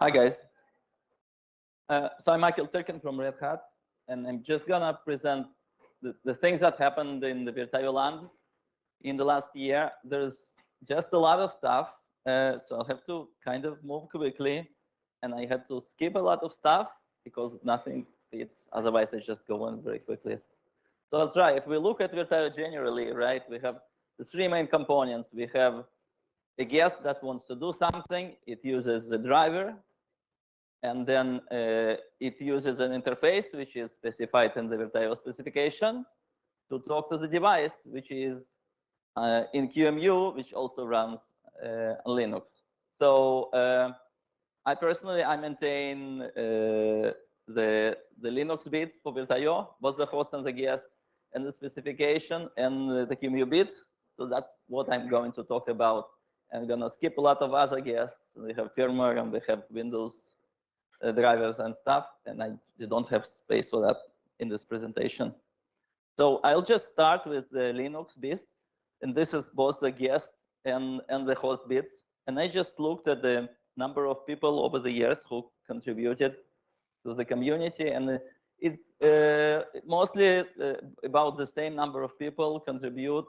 Hi guys. So I'm Michael Tsirkin from Red Hat, and I'm just gonna present the things that happened in the Virtio land in the last year. There's just a lot of stuff, so I'll have to kind of move quickly, and I had to skip a lot of stuff because nothing fits. Otherwise, I just go on very quickly. So I'll try. If we look at Virtio generally, right, we have the three main components. We have a guest that wants to do something. It uses the driver, and then it uses an interface, which is specified in the Virtio specification, to talk to the device, which is in QEMU, which also runs on Linux. So I personally, I maintain the Linux bits for Virtio, both the host and the guest, and the specification and the QEMU bits. So that's what I'm going to talk about. I'm going to skip a lot of other guests. We have firmware and we have Windows drivers and stuff, and I don't have space for that in this presentation. So I'll just start with the Linux bits, and this is both the guest and the host bits. And I just looked at the number of people over the years who contributed to the community, and it's mostly about the same number of people contribute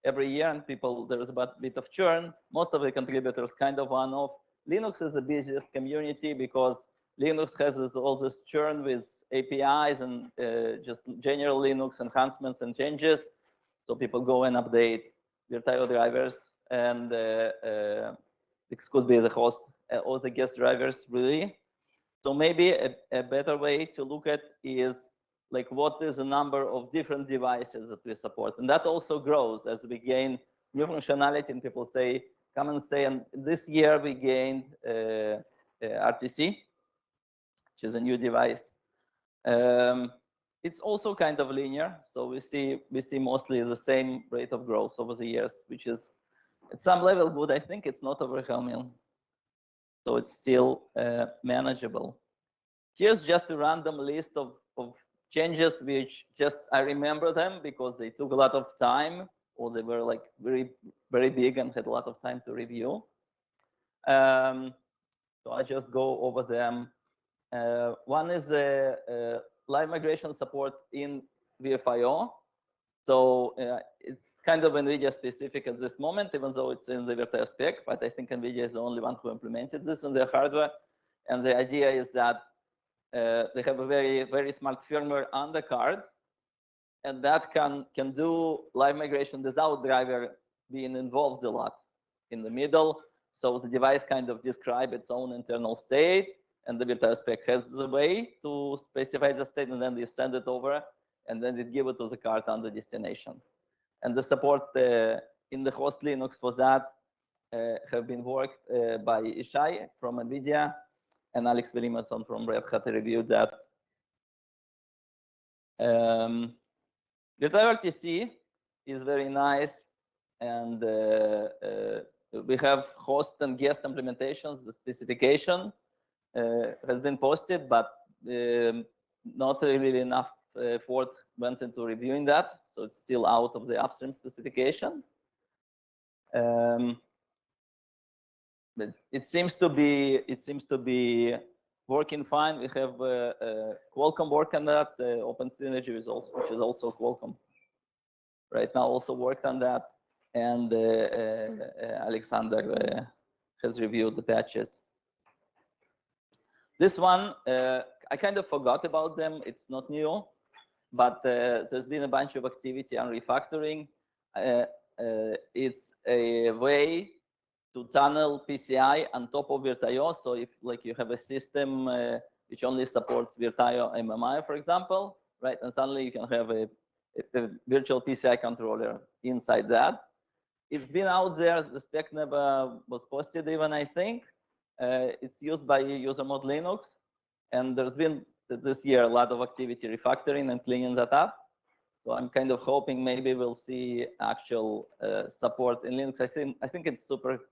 every year, and there's about a bit of churn. Most of the contributors kind of one-off. Linux is the busiest community because Linux has all this churn with APIs and just general Linux enhancements and changes. So people go and update Virtio drivers, and this could be the host or the guest drivers, really. So maybe a better way to look at is like what is the number of different devices that we support. And that also grows as we gain new functionality, and people say, come and say, and this year we gained RTC, which is a new device. It's also kind of linear, so we see mostly the same rate of growth over the years, which is at some level good. I think it's not overwhelming, so it's still manageable. Here's just a random list of changes which just I remember them because they took a lot of time, or they were like very big and had a lot of time to review. So I just go over them. One is the live migration support in VFIO. So it's kind of NVIDIA specific at this moment, even though it's in the Virtio spec, but I think NVIDIA is the only one who implemented this in their hardware. And the idea is that they have a very smart firmware on the card, and that can do live migration without driver being involved a lot in the middle. So the device kind of describes its own internal state, and the Virtio spec has the way to specify the state, and then you send it over, and then it give it to the card on the destination. And the support in the host Linux for that have been worked by Ishai from NVIDIA, and Alex Velimatson from Red Hat reviewed that. Virtio RTC is very nice, and we have host and guest implementations. The specification has been posted, but not really enough effort went into reviewing that, so it's still out of the upstream specification. But it seems to be working fine. We have Qualcomm work on that. Open Synergy is also, which is also Qualcomm right now, also worked on that, and Alexander has reviewed the patches. This one, I kind of forgot about them. It's not new, but there's been a bunch of activity on refactoring. It's a way to tunnel PCI on top of Virtio. So if like you have a system which only supports Virtio MMI, for example, right, and suddenly you can have a virtual PCI controller inside that. It's been out there. The spec never was posted even, I think. It's used by user mod Linux, and there's been this year a lot of activity refactoring and cleaning that up. So I'm kind of hoping maybe we'll see actual support in Linux. I think it's super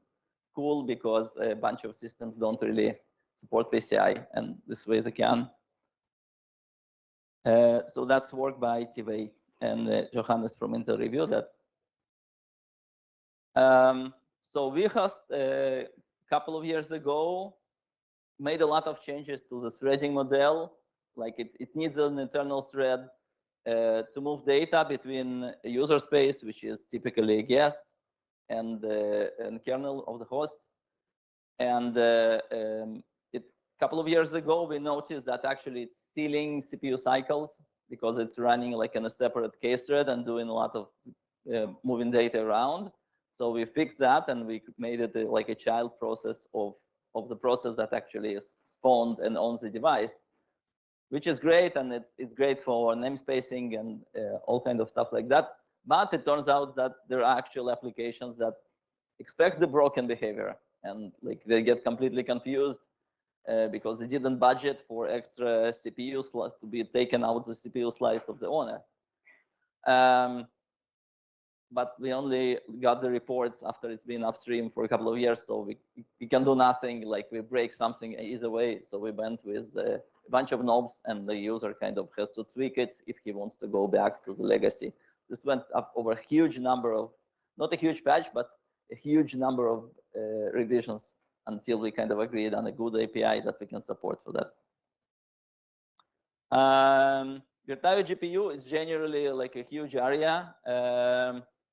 cool because a bunch of systems don't really support PCI, and this way they can. So that's work by Tivei and Johannes from Intel reviewed that. So we host a couple of years ago made a lot of changes to the threading model. Like it needs an internal thread to move data between a user space, which is typically a guest, and kernel of the host. And a couple of years ago, we noticed that actually it's stealing CPU cycles because it's running like in a separate case thread and doing a lot of moving data around. So we fixed that and we made it like a child process of the process that actually is spawned and owns the device, which is great, and it's great for namespacing and all kind of stuff like that. But it turns out that there are actual applications that expect the broken behavior, and like they get completely confused because they didn't budget for extra CPU slots to be taken out of the CPU slice of the owner. But we only got the reports after it's been upstream for a couple of years, so we can do nothing. Like we break something either way. So we went with a bunch of knobs, and the user kind of has to tweak it if he wants to go back to the legacy. This went up over a huge number of, not a huge patch, but a huge number of revisions until we kind of agreed on a good API that we can support for that. Virtio GPU is generally like a huge area.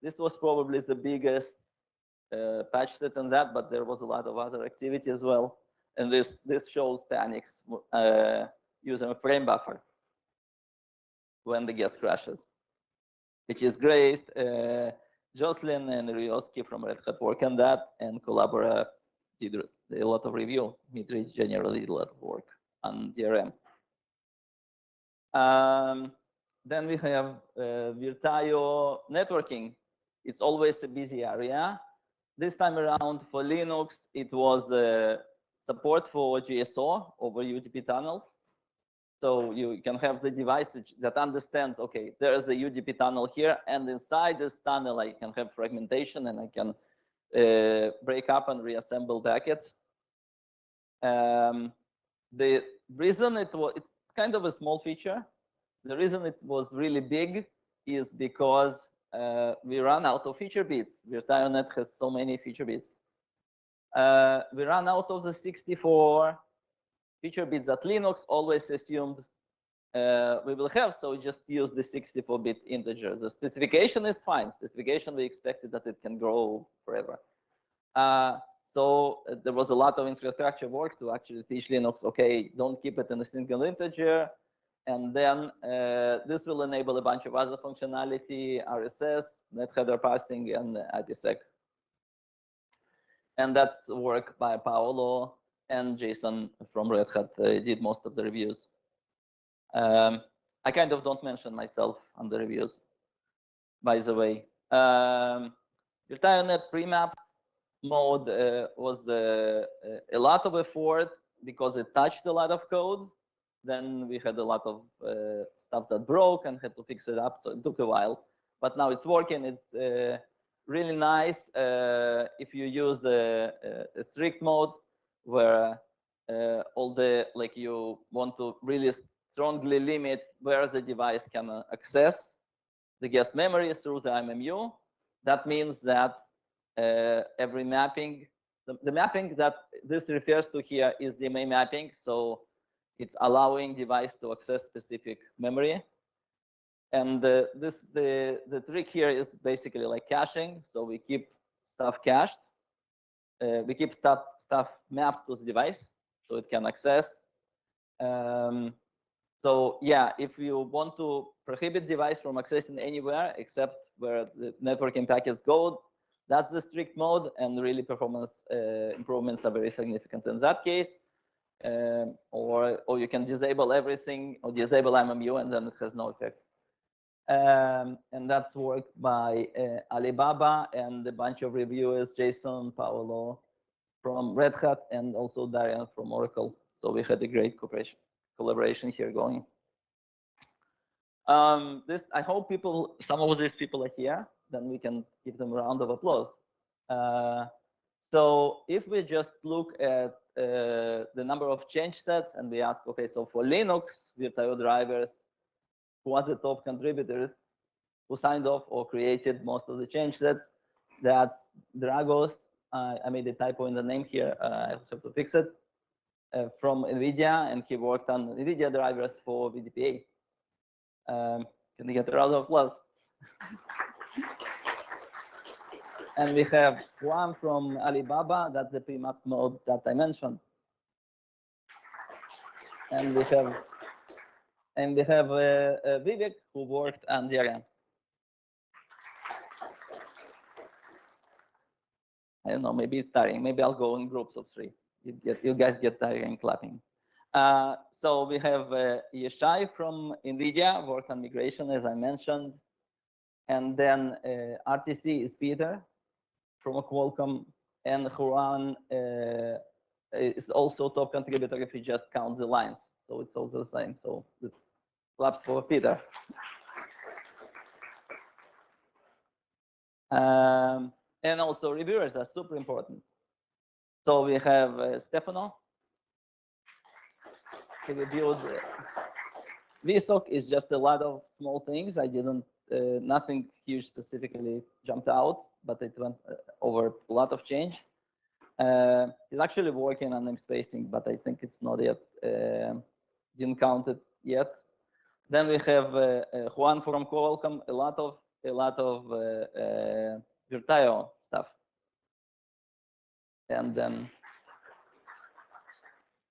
This was probably the biggest patch set on that, but there was a lot of other activity as well. And this shows panics using a frame buffer when the guest crashes, which is great. Jocelyn and Ryoski from Red Hat work on that, and Collabora did a lot of review. Dmitry generally did a lot of work on DRM. Then we have Virtio networking. It's always a busy area. This time around for Linux, it was support for GSO over UDP tunnels. So you can have the device that understands, okay, there's a UDP tunnel here, and inside this tunnel, I can have fragmentation, and I can break up and reassemble packets. The reason it's kind of a small feature. The reason it was really big is because we ran out of feature bits. VirtioNet has so many feature bits. We ran out of the 64 feature bits that Linux always assumed we will have, so we just use the 64-bit integer. The specification is fine. Specification, we expected that it can grow forever. So there was a lot of infrastructure work to actually teach Linux, okay, don't keep it in a single integer. And then this will enable a bunch of other functionality, RSS, net header parsing, and IPsec. And that's work by Paolo and Jason from Red Hat did most of the reviews. I kind of don't mention myself on the reviews, by the way. VirtioNet pre-mapped mode was a lot of effort because it touched a lot of code. Then we had a lot of stuff that broke and had to fix it up, so it took a while. But now it's working. It's really nice if you use the strict mode, where all the, like, you want to really strongly limit where the device can access the guest memory through the IMMU. That means that every mapping, the mapping that this refers to here is DMA mapping. So it's allowing device to access specific memory. And the trick here is basically like caching. So we keep stuff cached. We keep stuff mapped to the device so it can access. So yeah, if you want to prohibit device from accessing anywhere except where the networking packets go, that's the strict mode, and really performance improvements are very significant in that case. Or you can disable everything or disable MMU, and then it has no effect. And that's work by Alibaba and a bunch of reviewers, Jason, Paolo from Red Hat, and also Darian from Oracle. So we had a great collaboration here going. I hope some of these people are here, then we can give them a round of applause. So if we just look at the number of change sets and we ask, okay, so for Linux, Virtio drivers, who are the top contributors who signed off or created most of the change sets? That's Dragos. I made a typo in the name here. I have to fix it. from NVIDIA, and he worked on NVIDIA drivers for VDPA. Can you get a round of applause? And we have one from Alibaba, that's the PMAP node that I mentioned. And we have Vivek, who worked on DRM. I don't know, maybe it's tiring. Maybe I'll go in groups of 3. You guys get tiring clapping. So we have Yeshai from NVIDIA, worked on migration, as I mentioned. And then RTC is Peter from Qualcomm, and Juan is also top contributor if you just count the lines. So it's also the same. So it's claps for Peter. And also reviewers are super important. So we have Stefano. He reviewed VSOC is just a lot of small things. I didn't, nothing huge specifically jumped out, but it went over a lot of change. He's actually working on namespacing, but I think it's not yet, didn't count it yet. Then we have Juan from Qualcomm, a lot of Virtio stuff. And then,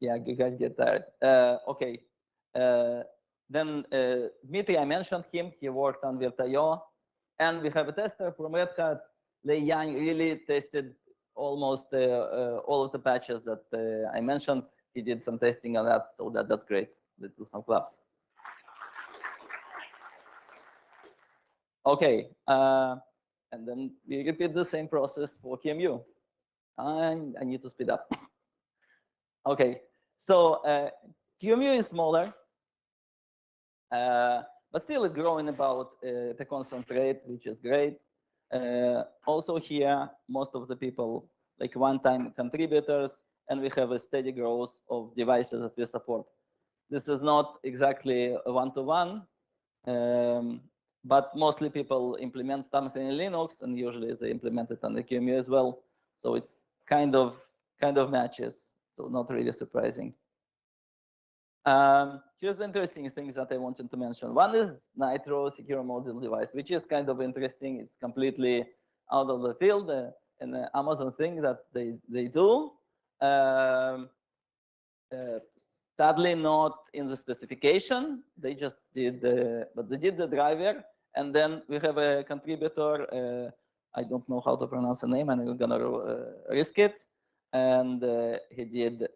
yeah, you guys get tired. Okay. Then Dmitry, I mentioned him. He worked on Virtio. And we have a tester from Red Hat. Lei Yang really tested almost all of the patches that I mentioned. He did some testing on that, so that's great. Let's do some claps. Okay, and then we repeat the same process for QEMU. I need to speed up. Okay, so QEMU is smaller, but still it's growing about the constant rate, which is great. Also here, most of the people like one-time contributors, and we have a steady growth of devices that we support. This is not exactly a one-to-one, but mostly people implement something in Linux, and usually they implement it on the QEMU as well. So it's kind of matches, so not really surprising. Here's interesting things that I wanted to mention. One is Nitro secure module device, which is kind of interesting. It's completely out of the field, and the Amazon thing that they do. Sadly, not in the specification. They just did, but they did the driver. And then we have a contributor. I don't know how to pronounce the name, and I'm gonna risk it. And he did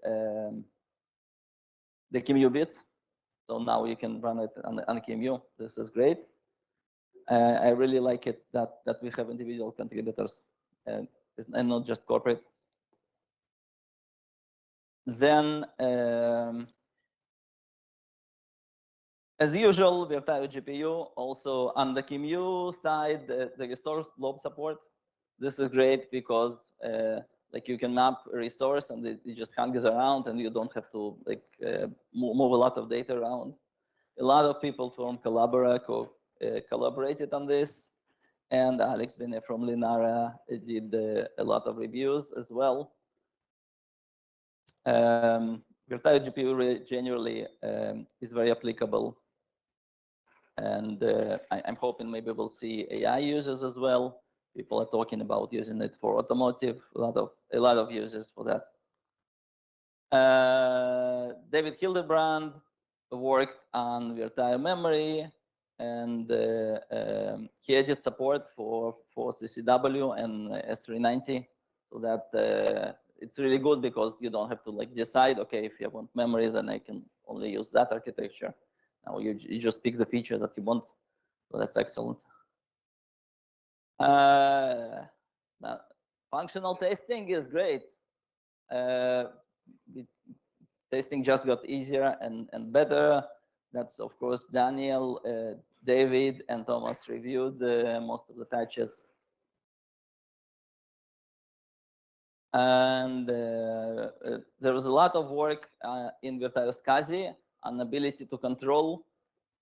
the QEMU bits. So now you can run it on QEMU. This is great. I really like it that we have individual contributors and not just corporate. Then, as usual, Virtio GPU also on the QEMU side, the resource blob support. This is great because like you can map a resource and it just hangs around and you don't have to like move a lot of data around. A lot of people from Collabora collaborated on this, and Alex Bene from Linara did a lot of reviews as well. Virtio GPU generally is very applicable, and I'm hoping maybe we'll see AI users as well. People are talking about using it for automotive. A lot of uses for that. David Hildebrand worked on Virtio memory, and he added support for CCW and S390, so that it's really good because you don't have to like decide, okay, if you want memory, then I can only use that architecture. Now you just pick the features that you want, so that's excellent. Now, functional testing is great. Testing just got easier and better. That's of course Daniel, David, and Thomas reviewed most of the patches. And there was a lot of work in Virtio SCSI on ability to control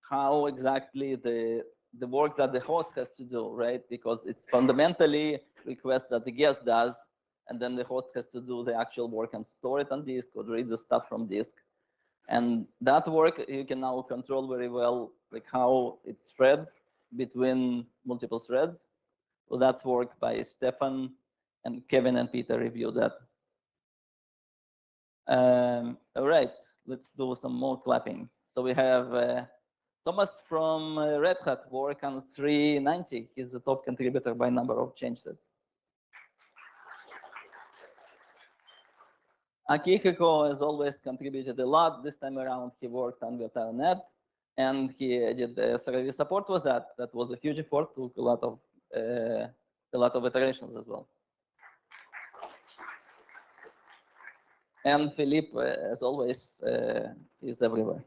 how exactly the work that the host has to do, right? Because it's fundamentally requests that the guest does, and then the host has to do the actual work and store it on disk or read the stuff from disk. And that work you can now control very well, like how it's spread between multiple threads. So that's work by Stefan, and Kevin and Peter review that. All right, let's do some more clapping. So we have Thomas from Red Hat work on 390. He's the top contributor by number of change sets. Akihiko has always contributed a lot. This time around, he worked on Virtio.net, and he did the service support with that. That was a huge effort, took a lot of iterations as well. And Philippe, as always, is everywhere.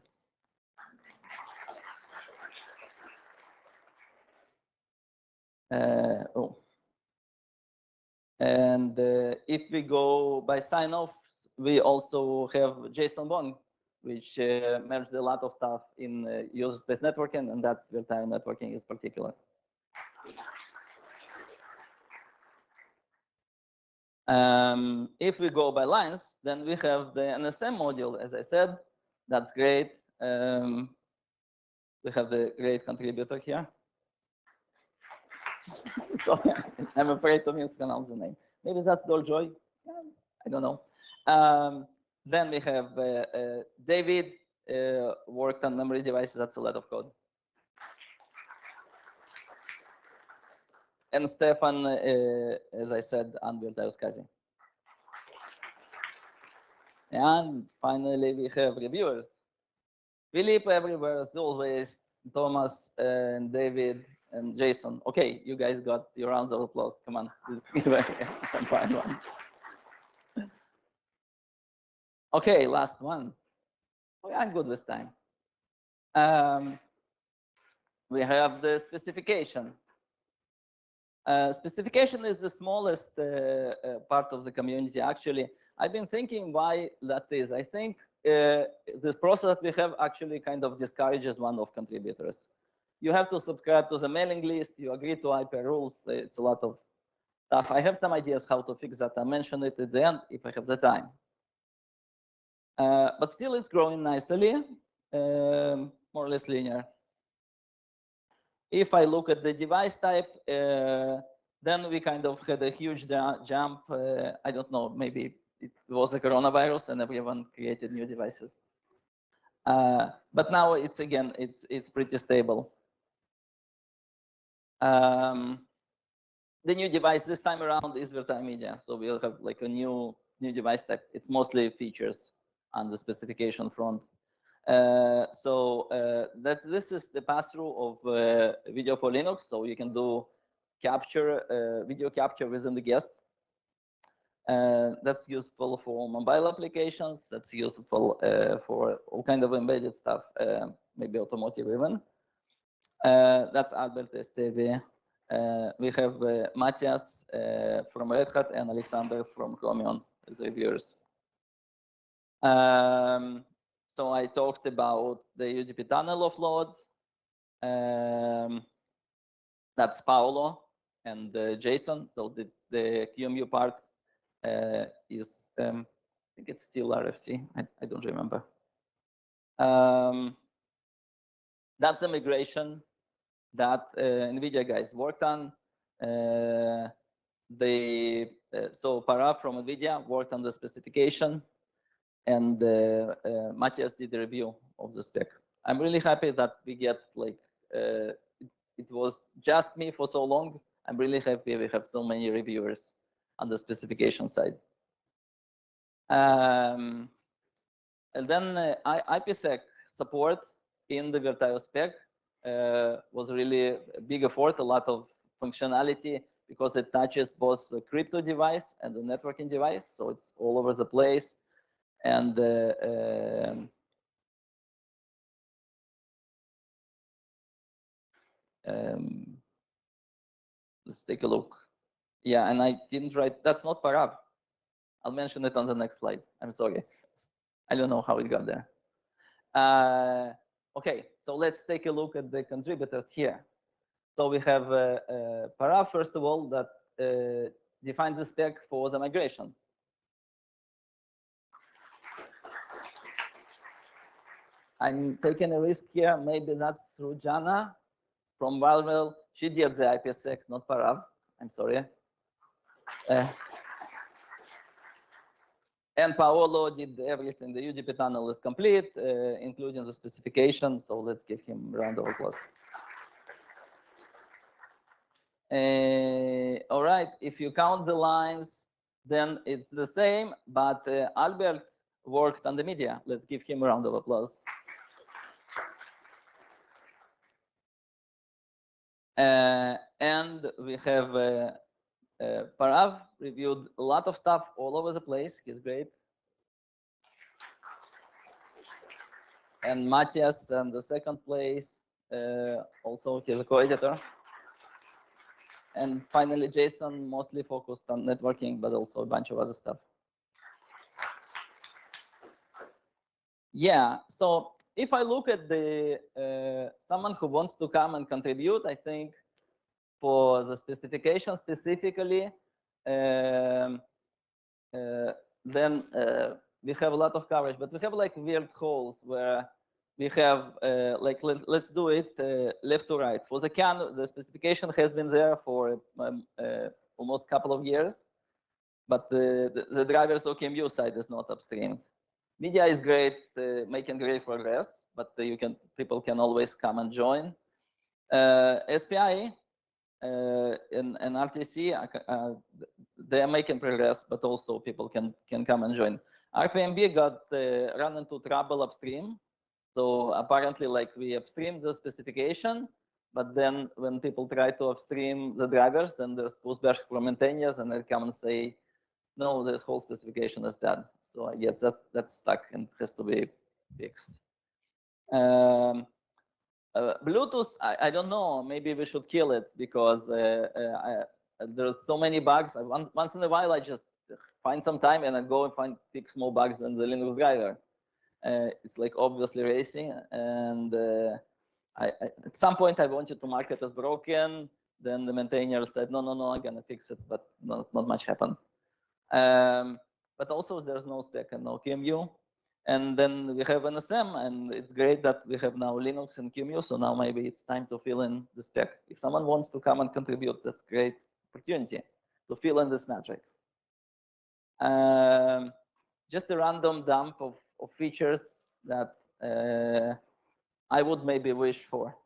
And if we go by sign-offs, we also have Jason Bong, which merged a lot of stuff in user space networking, and that's Virtio networking in particular. If we go by lines, then we have the NSM module, as I said. That's great. We have the great contributor here. So I'm afraid to mispronounce the name. Maybe that's Doljoy. I don't know. Then we have David, worked on memory devices. That's a lot of code. And Stefan, as I said, on Virtio SCSI. And finally, we have reviewers. Philippe everywhere, as always, Thomas and David and Jason. Okay, you guys got your rounds of applause. Come on, please give some fine one. Okay, last one. Oh, I'm good this time. We have the specification. Specification is the smallest part of the community, actually. I've been thinking why that is. I think this process that we have actually kind of discourages one of contributors. You have to subscribe to the mailing list, you agree to IP rules, it's a lot of stuff. I have some ideas how to fix that. I'll mention it at the end if I have the time. But still it's growing nicely, more or less linear. If I look at the device type, then we kind of had a huge jump. I don't know, maybe it was the coronavirus and everyone created new devices. But now it's again, it's pretty stable. The new device this time around is Virtio Media, so we'll have like a new device type. It's mostly features on the specification front. This is the pass-through of video for Linux, so you can do capture, video capture within the guest. That's useful for mobile applications. That's useful for all kind of embedded stuff, maybe automotive even. That's Albert Esteve. We have Matthias from Red Hat and Alexander from Chromium as reviewers. So I talked about the UDP tunnel offloads. That's Paolo and Jason. So the QEMU part is, I think it's still RFC. I don't remember. That's the migration that NVIDIA guys worked on. So Parag from NVIDIA worked on the specification, and Matthias did the review of the spec. I'm really happy that we get like, it was just me for so long. I'm really happy we have so many reviewers on the specification side. And then IPsec support in the Virtio spec was really a big effort, a lot of functionality, because it touches both the crypto device and the networking device. So it's all over the place. And let's take a look. Yeah, and I didn't write, that's not Parag. I'll mention it on the next slide. I'm sorry. I don't know how it got there. Okay, so let's take a look at the contributors here. So we have Parag, first of all, that define the spec for the migration. I'm taking a risk here. Maybe that's through Jana from Valvel. She did the IPsec, not Parav. I'm sorry. And Paolo did everything. The UDP tunnel is complete, including the specification. So let's give him a round of applause. All right, if you count the lines, then it's the same, but Albert worked on the media. Let's give him a round of applause. And we have Parav reviewed a lot of stuff all over the place. He's great. And Matthias in the second place, also he's a co-editor. And finally, Jason mostly focused on networking, but also a bunch of other stuff. Yeah, so if I look at the someone who wants to come and contribute, I think for the specification specifically, then we have a lot of coverage, but we have like weird holes where we have like let's do it left to right. For the CAN, the specification has been there for almost a couple of years, but the drivers OQMU side is not upstream. Media is great, making great progress, but people can always come and join. SPI and RTC, they are making progress, but also people can come and join. RPMB got run into trouble upstream. So apparently, like we upstream the specification, but then when people try to upstream the drivers, then there's pushback from maintainers, and they come and say, no, this whole specification is dead. So I guess that's stuck and has to be fixed. Bluetooth, I don't know. Maybe we should kill it because there's so many bugs. Once in a while, I just find some time and I go and fix more bugs in the Linux driver. It's like obviously racing, and at some point I wanted to mark it as broken. Then the maintainer said, no, I'm gonna fix it, but not much happened. But also there's no spec and no QEMU. And then we have NSM, and it's great that we have now Linux and QEMU. So now maybe it's time to fill in the spec. If someone wants to come and contribute, that's great opportunity to fill in this matrix. Just a random dump of features that I would maybe wish for.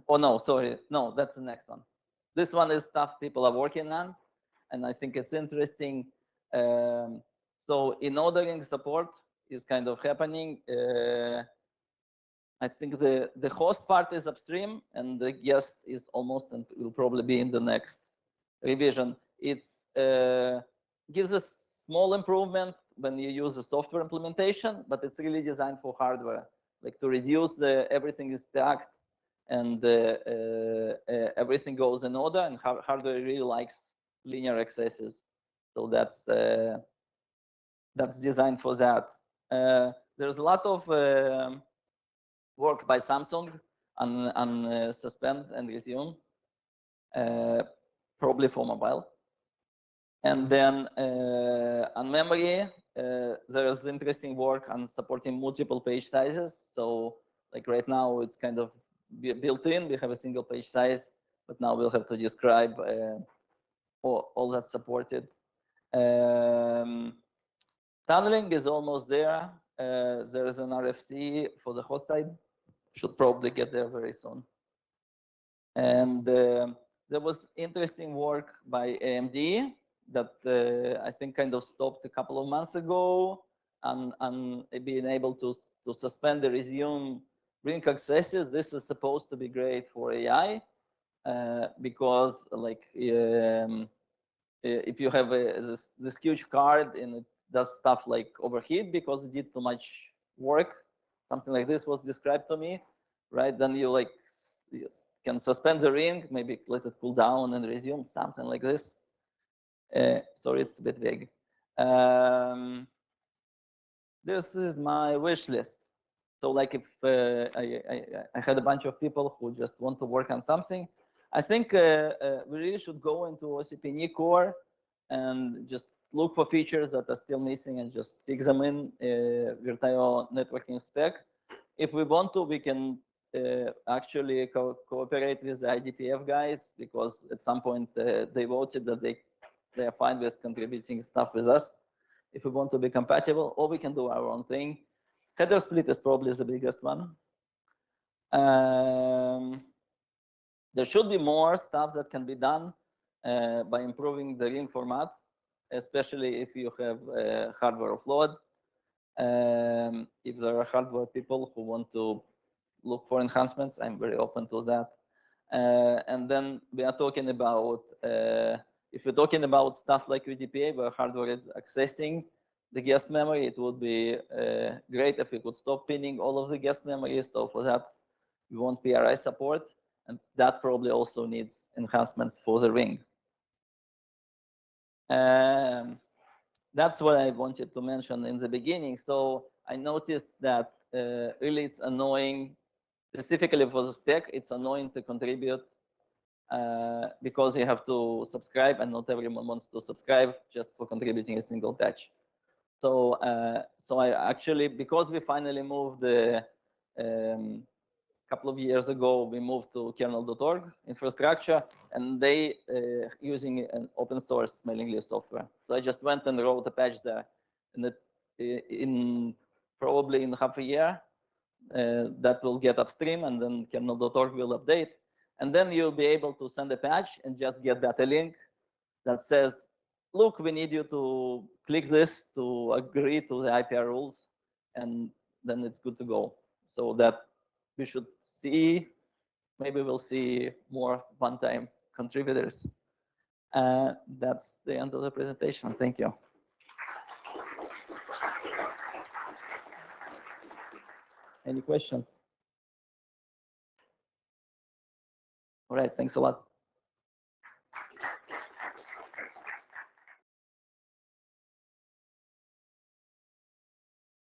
Oh no, sorry, no, that's the next one. This one is stuff people are working on, and I think it's interesting. So in ordering support is kind of happening. I think the host part is upstream, and the guest is almost, and will probably be in the next revision. It's gives a small improvement when you use the software implementation, but it's really designed for hardware, like to reduce everything is stacked and everything goes in order, and hardware really likes linear accesses. So that's designed for that. There's a lot of work by Samsung on suspend and resume, probably for mobile. And then on memory, there is interesting work on supporting multiple page sizes. So like right now, it's kind of built in. We have a single page size, but now we'll have to describe all that's supported. Tunneling is almost there. There is an RFC for the host side. Should probably get there very soon. And there was interesting work by AMD that I think kind of stopped a couple of months ago, and being able to suspend the resume ring accesses. This is supposed to be great for AI because like if you have this huge card and it does stuff like overheat because it did too much work, something like this was described to me, right? Then you like can suspend the ring, maybe let it cool down and resume, something like this. Sorry, it's a bit vague. This is my wish list. So like if I had a bunch of people who just want to work on something, I think we really should go into OCPNE core and just look for features that are still missing and just stick them in Virtio networking spec. If we want to, we can actually cooperate with the IDTF guys, because at some point they voted that they are fine with contributing stuff with us if we want to be compatible, or we can do our own thing. Header split is probably the biggest one. There should be more stuff that can be done by improving the ring format, especially if you have hardware offload. If there are hardware people who want to look for enhancements, I'm very open to that. And then we are talking about, if we're talking about stuff like UDPA, where hardware is accessing the guest memory, it would be great if we could stop pinning all of the guest memory. So for that, we want PRI support, and that probably also needs enhancements for the ring. That's what I wanted to mention in the beginning. So I noticed that really it's annoying, specifically for the spec, it's annoying to contribute because you have to subscribe, and not everyone wants to subscribe just for contributing a single patch. So, so I actually, because we finally moved a couple of years ago, we moved to kernel.org infrastructure, and they using an open source mailing list software. So I just went and wrote a patch there, and in probably in half a year, that will get upstream, and then kernel.org will update. And then you'll be able to send a patch and just get that a link that says, look, we need you to click this to agree to the IPR rules, and then it's good to go. So that we should see, maybe we'll see more one-time contributors. That's the end of the presentation. Thank you. Any questions? All right, thanks a lot.